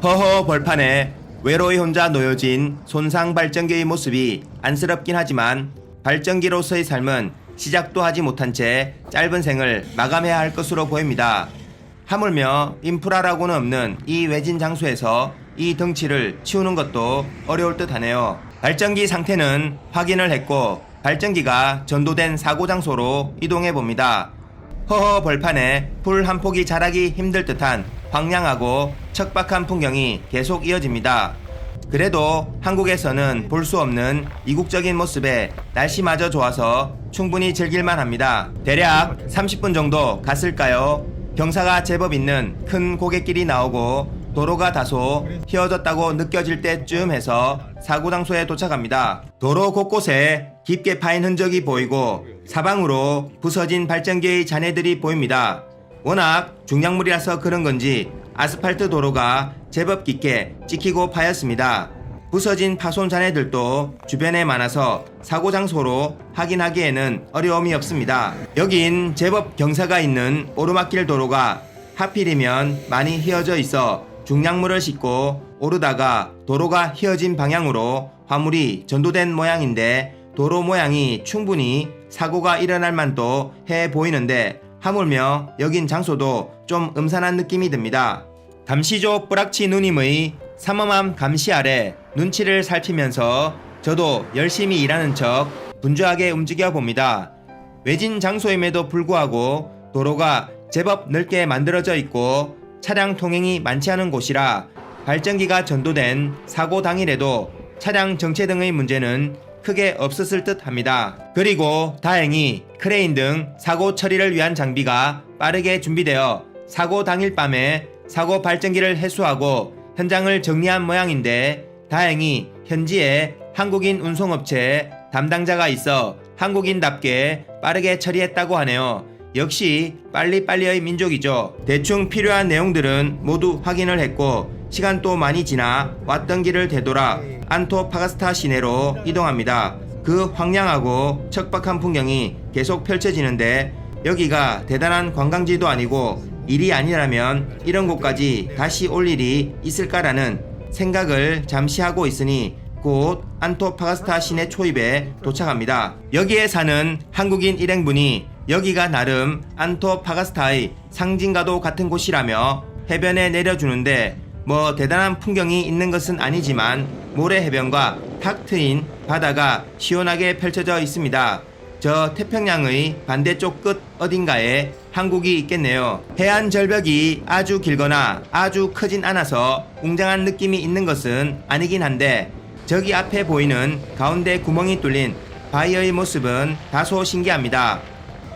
허허 벌판에 외로이 혼자 놓여진 손상 발전기의 모습이 안쓰럽긴 하지만 발전기로서의 삶은 시작도 하지 못한 채 짧은 생을 마감해야 할 것으로 보입니다. 하물며 인프라라고는 없는 이 외진 장소에서 이 덩치를 치우는 것도 어려울 듯 하네요. 발전기 상태는 확인을 했고 발전기가 전도된 사고 장소로 이동해 봅니다. 허허 벌판에 풀 한 폭이 자라기 힘들 듯한 황량하고 척박한 풍경이 계속 이어집니다. 그래도 한국에서는 볼 수 없는 이국적인 모습에 날씨마저 좋아서 충분히 즐길만 합니다. 대략 30분 정도 갔을까요? 경사가 제법 있는 큰 고갯길이 나오고 도로가 다소 휘어졌다고 느껴질 때쯤 해서 사고 장소에 도착합니다. 도로 곳곳에 깊게 파인 흔적이 보이고 사방으로 부서진 발전기의 잔해들이 보입니다. 워낙 중량물이라서 그런 건지 아스팔트 도로가 제법 깊게 찍히고 파였습니다. 부서진 파손 잔해들도 주변에 많아서 사고 장소로 확인하기에는 어려움이 없습니다. 여긴 제법 경사가 있는 오르막길 도로가 하필이면 많이 휘어져 있어 중량물을 싣고 오르다가 도로가 휘어진 방향으로 화물이 전도된 모양인데 도로 모양이 충분히 사고가 일어날 만도 해 보이는데 하물며 여긴 장소도 좀 음산한 느낌이 듭니다. 감시조 뿌락치 누님의 삼엄한 감시 아래 눈치를 살피면서 저도 열심히 일하는 척 분주하게 움직여 봅니다. 외진 장소임에도 불구하고 도로가 제법 넓게 만들어져 있고 차량 통행이 많지 않은 곳이라 발전기가 전도된 사고 당일에도 차량 정체 등의 문제는 크게 없었을 듯 합니다. 그리고 다행히 크레인 등 사고 처리를 위한 장비가 빠르게 준비되어 사고 당일 밤에 사고 발전기를 해소하고 현장을 정리한 모양인데 다행히 현지에 한국인 운송업체 담당자가 있어 한국인답게 빠르게 처리했다고 하네요. 역시 빨리빨리의 민족이죠. 대충 필요한 내용들은 모두 확인을 했고 시간도 많이 지나 왔던 길을 되돌아 안토파가스타 시내로 이동합니다. 그 황량하고 척박한 풍경이 계속 펼쳐지는데 여기가 대단한 관광지도 아니고 일이 아니라면 이런 곳까지 다시 올 일이 있을까라는 생각을 잠시 하고 있으니 곧 안토파가스타 시내 초입에 도착합니다. 여기에 사는 한국인 일행분이 여기가 나름 안토파가스타의 상징과도 같은 곳이라며 해변에 내려주는데 뭐 대단한 풍경이 있는 것은 아니지만 모래 해변과 탁 트인 바다가 시원하게 펼쳐져 있습니다. 저 태평양의 반대쪽 끝 어딘가에 한국이 있겠네요. 해안 절벽이 아주 길거나 아주 크진 않아서 웅장한 느낌이 있는 것은 아니긴 한데 저기 앞에 보이는 가운데 구멍이 뚫린 바위의 모습은 다소 신기합니다.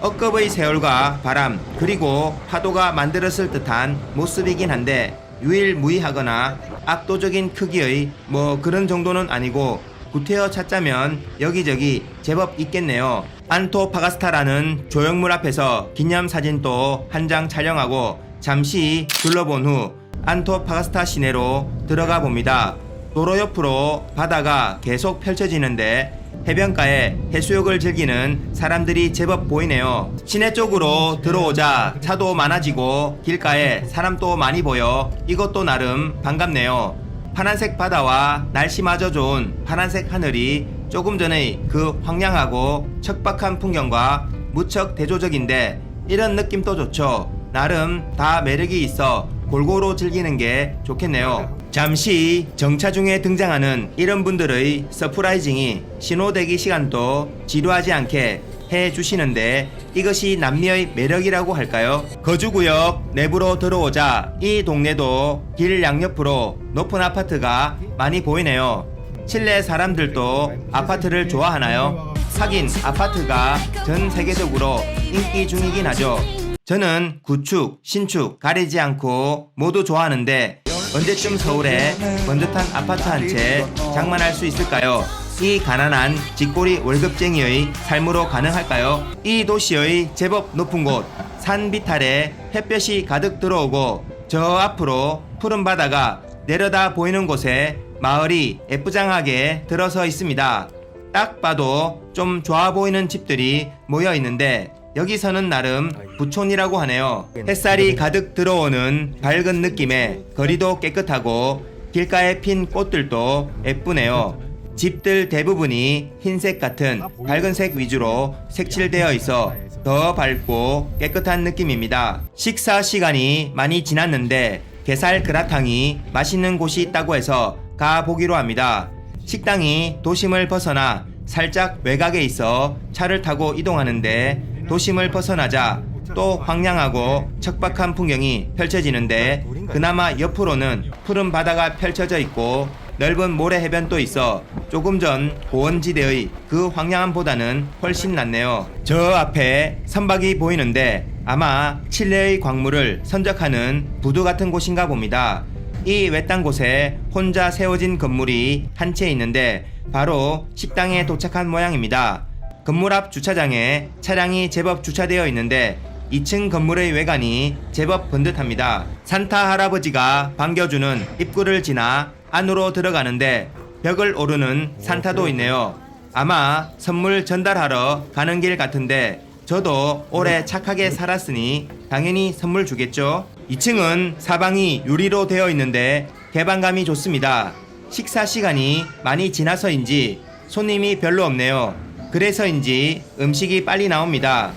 억겁의 세월과 바람 그리고 파도가 만들었을 듯한 모습이긴 한데 유일무이하거나 압도적인 크기의 뭐 그런 정도는 아니고 구태여 찾자면 여기저기 제법 있겠네요. 안토파가스타라는 조형물 앞에서 기념사진도 한 장 촬영하고 잠시 둘러본 후 안토파가스타 시내로 들어가 봅니다. 도로 옆으로 바다가 계속 펼쳐지는데 해변가에 해수욕을 즐기는 사람들이 제법 보이네요. 시내 쪽으로 들어오자 차도 많아지고 길가에 사람도 많이 보여 이것도 나름 반갑네요. 파란색 바다와 날씨마저 좋은 파란색 하늘이 조금 전의 그 황량하고 척박한 풍경과 무척 대조적인데 이런 느낌도 좋죠. 나름 다 매력이 있어 골고루 즐기는 게 좋겠네요. 잠시 정차 중에 등장하는 이런 분들의 서프라이징이 신호대기 시간도 지루하지 않게 해주시는데 이것이 남미의 매력이라고 할까요? 거주구역 내부로 들어오자 이 동네도 길 양옆으로 높은 아파트가 많이 보이네요. 실내 사람들도 아파트를 좋아하나요? 하긴 아파트가 전 세계적으로 인기 중이긴 하죠. 저는 구축, 신축 가리지 않고 모두 좋아하는데 언제쯤 서울에 번듯한 아파트 한 채 장만할 수 있을까요? 이 가난한 집골이 월급쟁이의 삶으로 가능할까요? 이 도시의 제법 높은 곳 산 비탈에 햇볕이 가득 들어오고 저 앞으로 푸른 바다가 내려다 보이는 곳에 마을이 예쁘장하게 들어서 있습니다. 딱 봐도 좀 좋아 보이는 집들이 모여 있는데 여기서는 나름 부촌이라고 하네요. 햇살이 가득 들어오는 밝은 느낌에 거리도 깨끗하고 길가에 핀 꽃들도 예쁘네요. 집들 대부분이 흰색 같은 밝은색 위주로 색칠되어 있어 더 밝고 깨끗한 느낌입니다. 식사 시간이 많이 지났는데 게살 그라탕이 맛있는 곳이 있다고 해서 가보기로 합니다. 식당이 도심을 벗어나 살짝 외곽에 있어 차를 타고 이동하는데 도심을 벗어나자 또 황량하고 척박한 풍경이 펼쳐지는데 그나마 옆으로는 푸른 바다가 펼쳐져 있고 넓은 모래 해변도 있어 조금 전 고원지대의 그 황량함보다는 훨씬 낫네요. 저 앞에 선박이 보이는데 아마 칠레의 광물을 선적하는 부두 같은 곳인가 봅니다. 이 외딴 곳에 혼자 세워진 건물이 한 채 있는데 바로 식당에 도착한 모양입니다. 건물 앞 주차장에 차량이 제법 주차되어 있는데 2층 건물의 외관이 제법 번듯합니다. 산타 할아버지가 반겨주는 입구를 지나 안으로 들어가는데 벽을 오르는 산타도 있네요. 아마 선물 전달하러 가는 길 같은데 저도 올해 착하게 살았으니 당연히 선물 주겠죠. 2층은 사방이 유리로 되어 있는데 개방감이 좋습니다. 식사 시간이 많이 지나서인지 손님이 별로 없네요. 그래서인지 음식이 빨리 나옵니다.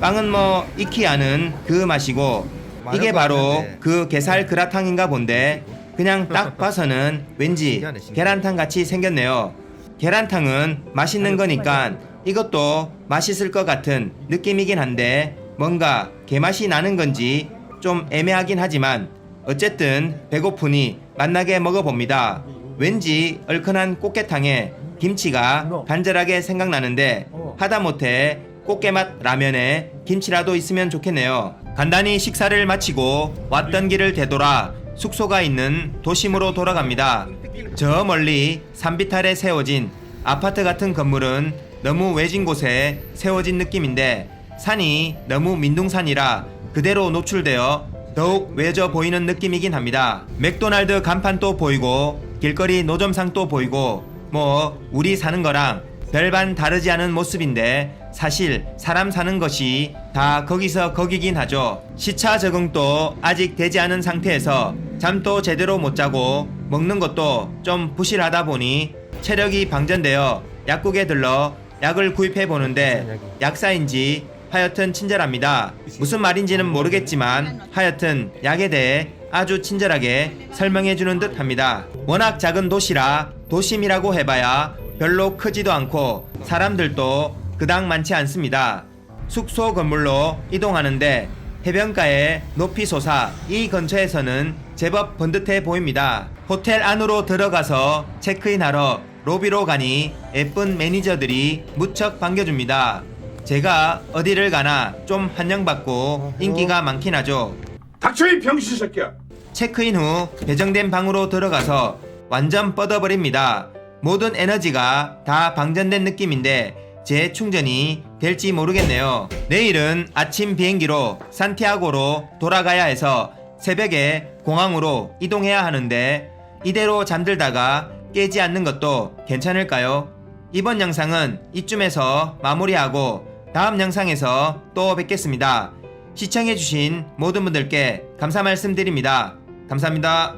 빵은 뭐 익히 아는 그 맛이고 이게 바로 그 게살 그라탕인가 본데 그냥 딱 봐서는 왠지 계란탕 같이 생겼네요. 계란탕은 맛있는 거니까 이것도 맛있을 것 같은 느낌이긴 한데 뭔가 게맛이 나는 건지 좀 애매하긴 하지만 어쨌든 배고프니 맛나게 먹어봅니다. 왠지 얼큰한 꽃게탕에 김치가 간절하게 생각나는데 하다못해 꽃게맛 라면에 김치라도 있으면 좋겠네요. 간단히 식사를 마치고 왔던 길을 되돌아 숙소가 있는 도심으로 돌아갑니다. 저 멀리 산비탈에 세워진 아파트 같은 건물은 너무 외진 곳에 세워진 느낌인데 산이 너무 민둥산이라 그대로 노출되어 더욱 외져 보이는 느낌이긴 합니다. 맥도날드 간판도 보이고 길거리 노점상도 보이고 뭐 우리 사는 거랑 별반 다르지 않은 모습인데 사실 사람 사는 것이 다 거기서 거기긴 하죠. 시차 적응도 아직 되지 않은 상태에서 잠도 제대로 못 자고 먹는 것도 좀 부실하다 보니 체력이 방전되어 약국에 들러 약을 구입해 보는데 약사인지 하여튼 친절합니다. 무슨 말인지는 모르겠지만 하여튼 약에 대해 아주 친절하게 설명해 주는 듯 합니다. 워낙 작은 도시라 도심이라고 해봐야 별로 크지도 않고 사람들도 그닥 많지 않습니다. 숙소 건물로 이동하는데 해변가에 높이 솟아 이 근처에서는 제법 번듯해 보입니다. 호텔 안으로 들어가서 체크인하러 로비로 가니 예쁜 매니저들이 무척 반겨줍니다. 제가 어디를 가나 좀 환영받고 인기가 많긴 하죠. 닥쳐 이 병신 새끼야. 체크인 후 배정된 방으로 들어가서 완전 뻗어버립니다. 모든 에너지가 다 방전된 느낌인데 재충전이 될지 모르겠네요. 내일은 아침 비행기로 산티아고로 돌아가야 해서 새벽에 공항으로 이동해야 하는데 이대로 잠들다가 깨지 않는 것도 괜찮을까요? 이번 영상은 이쯤에서 마무리하고 다음 영상에서 또 뵙겠습니다. 시청해주신 모든 분들께 감사 말씀드립니다. 감사합니다.